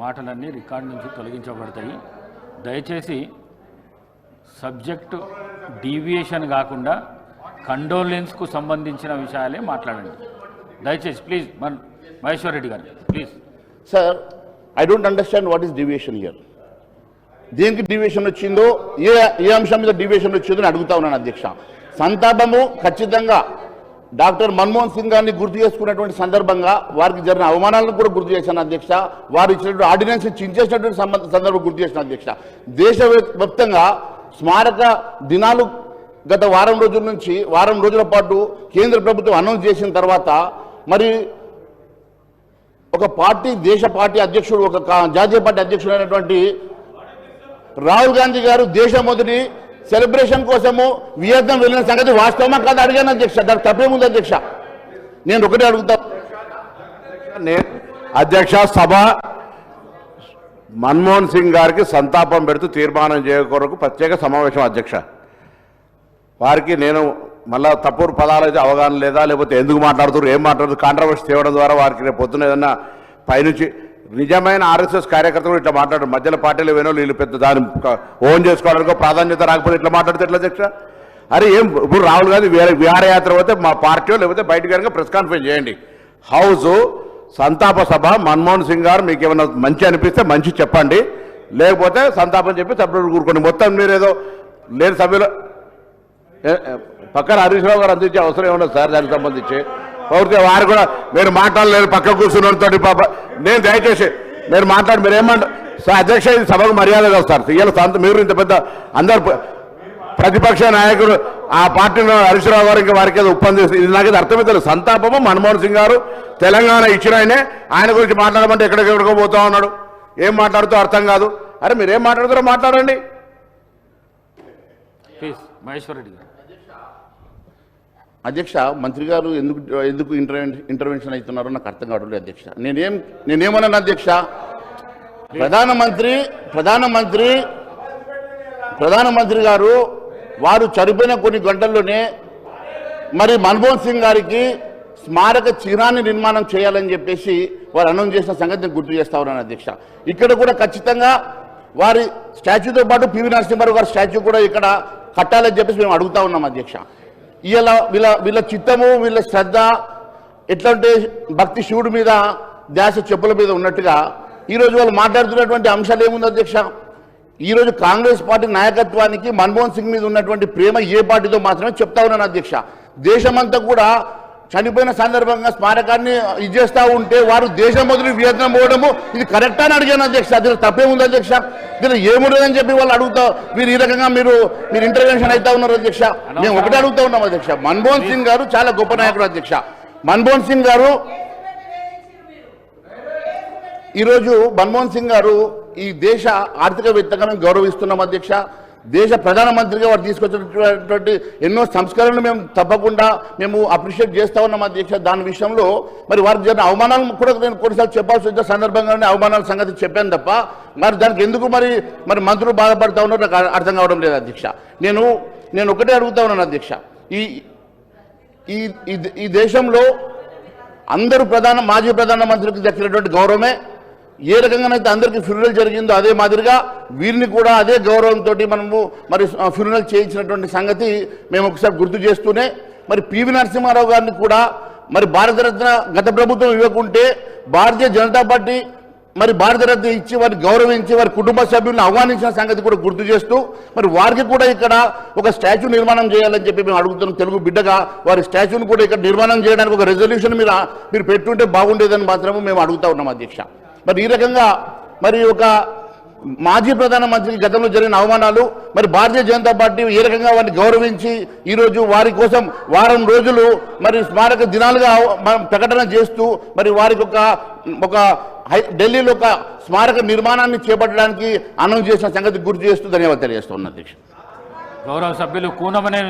మాటలన్నీ రికార్డు నుంచి తొలగించబడతాయి. దయచేసి సబ్జెక్టు డీవియేషన్ కాకుండా కండోలెన్స్కు సంబంధించిన విషయాలే మాట్లాడండి దయచేసి. ప్లీజ్ మహేశ్వర్ రెడ్డి గారు please. Sir, I don't understand what is deviation here. దేనికి డీవియేషన్ వచ్చిందో, ఏ అంశం మీద డీవియేషన్ వచ్చిందో అని అడుగుతా ఉన్నాను అధ్యక్ష. సంతాపము ఖచ్చితంగా డాక్టర్ మన్మోహన్ సింగ్ గారిని గుర్తు చేసుకున్నటువంటి సందర్భంగా వారికి జరిగిన అవమానాలను కూడా గుర్తు చేశాను అధ్యక్ష. వారు ఇచ్చినటువంటి ఆర్డినెన్స్ చించేసినటువంటి సందర్భం గుర్తు చేసిన అధ్యక్ష. దేశవ్యాప్తంగా స్మారక దినాలు గత వారం రోజుల పాటు కేంద్ర ప్రభుత్వం అనౌన్స్ చేసిన తర్వాత మరి ఒక పార్టీ, దేశ పార్టీ అధ్యక్షుడు, ఒక జాతీయ పార్టీ అధ్యక్షుడు అయినటువంటి రాహుల్ గాంధీ గారు దేశ మొదటి సెలబ్రేషన్ కోసము వియత్నాం వెళ్ళిన సంగతి వాస్తవమా కాదు అడిగాను అధ్యక్ష. దానికి తప్పేముంది అధ్యక్ష? నేను ఒకటే అడుగుతా అధ్యక్ష, సభ మన్మోహన్ సింగ్ గారికి సంతాపం పెడుతూ తీర్మానం చేయకొరకు ప్రత్యేక సమావేశం అధ్యక్ష. వారికి నేను మళ్ళా తప్పుడు పదాలు అయితే అవగాహన లేదా, లేకపోతే ఎందుకు మాట్లాడుతున్నారు, ఏం మాట్లాడుతున్నారు, కాంట్రవర్సీ తేవడం ద్వారా వారికి రేపు పొద్దున ఏదన్నా పైనుంచి నిజమైన ఆర్ఎస్ఎస్ కార్యకర్తలు ఇట్లా మాట్లాడారు. మధ్యలో పార్టీలు వేనో వీళ్ళు పెద్ద దాన్ని ఓన్ చేసుకోవడానికో ప్రాధాన్యత రాకపోతే ఇట్లా మాట్లాడితే ఎట్లా అధ్యక్ష? అరే ఏం ఇప్పుడు రాహుల్ గాంధీ విహారయాత్ర పోతే మా పార్టీ లేకపోతే బయట కనుక ప్రెస్ కాన్ఫరెన్స్ చేయండి. హౌస్ సంతాప సభ మన్మోహన్ సింగ్ గారు మీకు ఏమైనా మంచి అనిపిస్తే మంచి చెప్పండి, లేకపోతే సంతాపం చెప్పి సభ్యులు కూరుకోండి. మొత్తం మీరేదో లేని సభ్యులు పక్కన హరీష్ రావు గారు అందించే అవసరం ఏమన్నా సార్ దానికి సంబంధించి పూర్తిగా వారు కూడా మీరు మాట్లాడలేరు పక్క కూర్చున్నతో పాప. నేను దయచేసి మీరు మీరు ఏమంటారు సార్ అధ్యక్ష, ఇది సభకు మర్యాదగా వస్తారు ఇవాళ మీరు ఇంత పెద్ద అందరు ప్రతిపక్ష నాయకుడు ఆ పార్టీలో హరీష్ రావు గారు ఇంకా వారికి ఏదో ఒప్పందం ఇది నాకు అర్థమైతే సంతాపము మన్మోహన్ సింగ్ గారు తెలంగాణ ఇచ్చిన ఆయన గురించి మాట్లాడమంటే ఎక్కడికెక్కడికో పోతా ఉన్నాడు. ఏం మాట్లాడుతూ అర్థం కాదు. అరే మీరేం మాట్లాడుతారో మాట్లాడండి ప్లీజ్. మహేశ్వర్ రెడ్డి గారు. అధ్యక్ష, మంత్రి గారు ఎందుకు ఇంటర్వెన్షన్ అవుతున్నారో నాకు అర్థం కావట్లేదు అధ్యక్ష. నేనేమన్నాను అధ్యక్ష? ప్రధానమంత్రి గారు వారు చనిపోయిన కొన్ని గంటల్లోనే మరి మన్మోహన్ సింగ్ గారికి స్మారక చిహ్నాన్ని నిర్మాణం చేయాలని చెప్పేసి వారు అనౌన్స్ చేసిన సంగతిని గుర్తు చేస్తా ఉన్నాను అధ్యక్ష. ఇక్కడ కూడా ఖచ్చితంగా వారి స్టాచ్యూతో పాటు పివి నరసింహారావు గారి స్టాచ్యూ కూడా ఇక్కడ కట్టాలని చెప్పేసి మేము అడుగుతా ఉన్నాం అధ్యక్ష. ఇలా వీళ్ళ చిత్తము, వీళ్ళ శ్రద్ధ ఎట్లా ఉంటే భక్తి శివుడి మీద ధ్యాస చెప్పుల మీద ఉన్నట్టుగా ఈరోజు వాళ్ళు మాట్లాడుతున్నటువంటి అంశాలు ఏముంది అధ్యక్ష? ఈరోజు కాంగ్రెస్ పార్టీ నాయకత్వానికి మన్మోహన్ సింగ్ మీద ఉన్నటువంటి ప్రేమ ఏ పార్టీతో మాత్రమే చెప్తా ఉన్నాను అధ్యక్ష. దేశమంతా కూడా చనిపోయిన సందర్భంగా స్మారకాన్ని ఇచ్చేస్తూ ఉంటే వారు దేశం మొదలు వియత్నాం పోవడము ఇది కరెక్టా అని అడిగాను అధ్యక్ష. దీనికి తప్పేముంది అధ్యక్ష? దీనికి ఏముండదని చెప్పి వాళ్ళు అడుగుతా మీరు ఈ రకంగా మీరు ఇంటర్వెన్షన్ అవుతా ఉన్నారు అధ్యక్ష. మేము ఒకటే అడుగుతా ఉన్నాం అధ్యక్ష. మన్మోహన్ సింగ్ గారు చాలా గొప్ప నాయకుడు అధ్యక్ష. మన్మోహన్ సింగ్ గారు ఈ దేశ ఆర్థికవేత్తగా మేము గౌరవిస్తున్నాం అధ్యక్ష. దేశ ప్రధానమంత్రిగా వారు తీసుకొచ్చినటువంటి ఎన్నో సంస్కరణలు మేము తప్పకుండా అప్రిషియేట్ చేస్తూ ఉన్నాం అధ్యక్ష. దాని విషయంలో మరి వారికి జరిగిన అవమానాలు కూడా నేను కొన్నిసార్లు చెప్పాల్సి వచ్చిన సందర్భంగానే అవమానాల సంగతి చెప్పాను తప్ప మరి దానికి ఎందుకు మరి మంత్రులు బాధపడతా ఉన్నారో నాకు అర్థం కావడం లేదు అధ్యక్ష. నేను ఒకటే అడుగుతా ఉన్నాను అధ్యక్ష. ఈ దేశంలో అందరూ మాజీ ప్రధానమంత్రికి దక్కినటువంటి గౌరవమే ఏ రకంగానైతే అందరికీ ఫ్యూనరల్ జరిగిందో అదే మాదిరిగా వీరిని కూడా అదే గౌరవంతో మరి ఫ్యూనరల్ చేయించినటువంటి సంగతి మేము ఒకసారి గుర్తు చేస్తూనే మరి పివి నరసింహారావు గారిని కూడా మరి భారతరత్న గత ప్రభుత్వం ఇవ్వకుంటే భారతీయ జనతా పార్టీ మరి భారతరత్న ఇచ్చి వారిని గౌరవించి వారి కుటుంబ సభ్యులను ఆహ్వానించిన సంగతి కూడా గుర్తు చేస్తూ మరి వారికి కూడా ఇక్కడ ఒక స్టాచ్యూ నిర్మాణం చేయాలని చెప్పి మేము అడుగుతున్నాం. తెలుగు బిడ్డగా వారి స్టాచ్యూని కూడా ఇక్కడ నిర్మాణం చేయడానికి ఒక రెజల్యూషన్ మీరు పెట్టుంటే బాగుండేదని మాత్రమే మేము అడుగుతా ఉన్నాం అధ్యక్ష. మరి ఈ రకంగా మరి ఒక మాజీ ప్రధానమంత్రికి గతంలో జరిగిన అవమానాలు మరి భారతీయ జనతా పార్టీ ఏ రకంగా వారిని గౌరవించి ఈరోజు వారి కోసం వారం రోజులు మరి స్మారక దినాలుగా ప్రకటన చేస్తూ మరి వారికి ఒక ఢిల్లీలో ఒక స్మారక నిర్మాణాన్ని చేపట్టడానికి అనౌన్స్ చేసిన సంగతి గుర్తు చేస్తూ ధన్యవాదాలు తెలియజేస్తున్నాను అధ్యక్ష. గౌరవ సభ్యులు కూనమనే